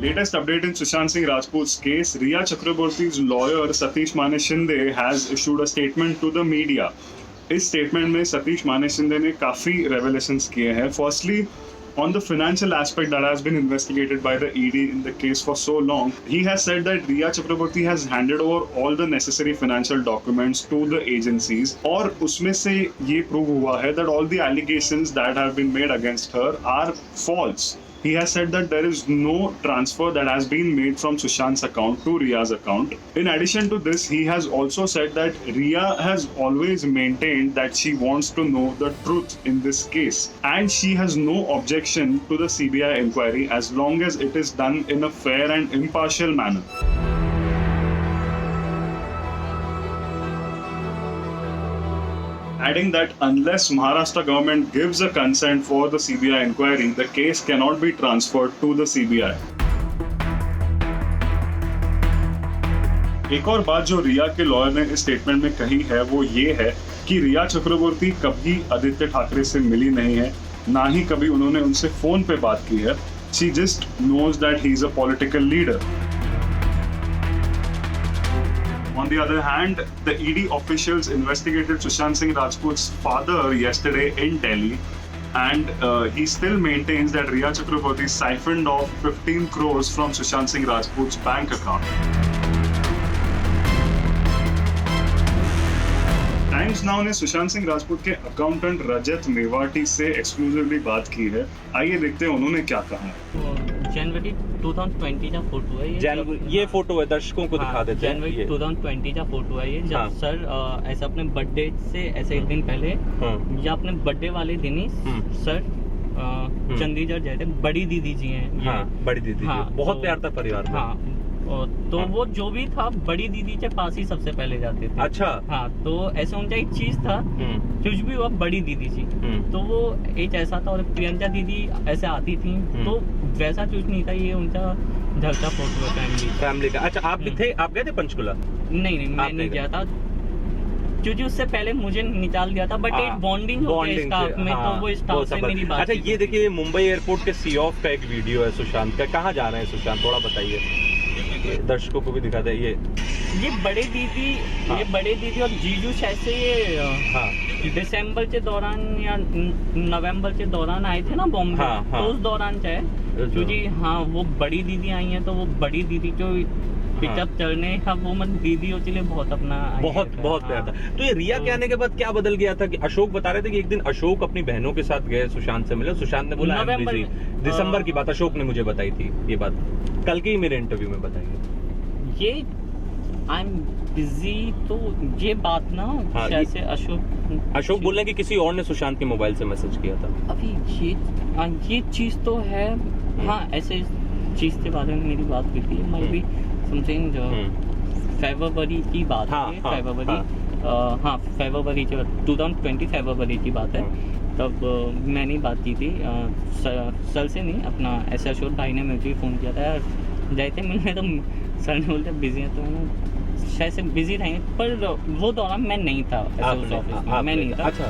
Latest update in Sushant Singh Rajput's case, Riya Chakraborty's lawyer Satish Mane Shinde has issued a statement to the media. इस statement में सतीश माने शिंदे ने काफ़ी revelations किए हैं. Firstly, on the financial aspect that has been investigated by the ED in the case for so long, he has said that Riya Chakraborty has handed over all the necessary financial documents to the agencies. और उसमें से ये prove हुआ है that all the allegations that have been made against her are false. He has said that there is no transfer that has been made from Sushant's account to Riya's account. In addition to this, he has also said that Riya has always maintained that she wants to know the truth in this case, and she has no objection to the CBI inquiry as long as it is done in a fair and impartial manner. Adding that unless Maharashtra government gives a consent for the CBI inquiry, the case cannot be transferred to the CBI. एक और बात जो रिया के lawyer ने इस statement में कही है वो ये है कि रिया चक्रवर्ती कभी आदित्य ठाकरे से मिली नहीं है, ना ही कभी उन्होंने उनसे फोन पे बात की है. She just knows that he is a political leader. On the other hand, the ED officials investigated Sushant Singh Rajput's father yesterday in Delhi, and he still maintains that Riya Chakraborty siphoned off 15 crores from Sushant Singh Rajput's bank account. Times now ने सुशांत सिंह राजपूत के accountant रजत मेवाटी से exclusively बात की है. आइए देखते हैं उन्होंने क्या कहा है. जनवरी 2020 का फोटो है ये फोटो है, दर्शकों को दिखा देते हैं. जनवरी 2020 का फोटो है ये, जब सर ऐसा अपने बर्थडे से ऐसे एक दिन पहले या अपने बर्थडे वाले दिन ही सर चंडीगढ़ गए थे. बड़ी दीदी जी हैं. बड़ी दीदी बहुत प्यार था परिवार में. तो वो जो भी था बड़ी दीदी के पास ही सबसे पहले जाते थे. अच्छा. हाँ, तो ऐसा उनका एक चीज था, कुछ भी हुआ बड़ी दीदी जी. तो वो एक ऐसा था. और प्रियंका दीदी ऐसे आती थी, तो वैसा कुछ नहीं था. ये उनका ढलता फोटो है फैमिली का. अच्छा, आप भी थे? आप गए थे पंचकुला? नहीं, मैं नहीं गया था क्योंकि उससे पहले मुझे निकाल दिया था. बट एक बॉन्डिंग स्टाफ में, तो वो स्टाफ से मेरी बात. अच्छा, ये देखिए मुंबई एयरपोर्ट के सी ऑफ का एक वीडियो है सुशांत का. कहाँ जा रहे हैं सुशांत, थोड़ा बताइए, दर्शकों को भी दिखा दे. ये बड़े दीदी, ये बड़े दीदी और जीजू शायद से ये दिसंबर के दौरान या नवंबर के दौरान आए थे ना बॉम्बे. तो उस दौरान चाहे क्योंकि वो बड़ी दीदी आई हैं, तो वो बड़ी दीदी जो पिकअप चलने का वो मत दीदियों के लिए बहुत अपना बहुत प्यार था. तो ये रिया के आने के बाद क्या बदल गया था कि अशोक बता रहे थे कि एक दिन अशोक अपनी बहनों के साथ गए सुशांत से मिले. सुशांत ने बोला दिसंबर की बात अशोक ने मुझे बताई थी. ये बात कल के ही मेरे इंटरव्यू में बताई. ये आई एम बिजी, तो ये बात ना शायद से अशोक बोल रहे हैं कि किसी और ने सुशांत के मोबाइल से मैसेज किया था. अभी ये चीज तो है. ऐसे चीज के बारे में मेरी बात हुई थी. मैं भी समथिंग फरवरी की बात है. फरवरी 2020 फरवरी की बात है. तब मैंने बात की थी सर से, नहीं अपना ऐसा अशोक भाई ने मुझे फ़ोन किया था यार, गए थे मिलने. तो सर ने बोलते बिजी है, तो शायद से बिजी रहेंगे. पर वो दौरान मैं नहीं था उस ऑफिस में, मैं नहीं था. अच्छा.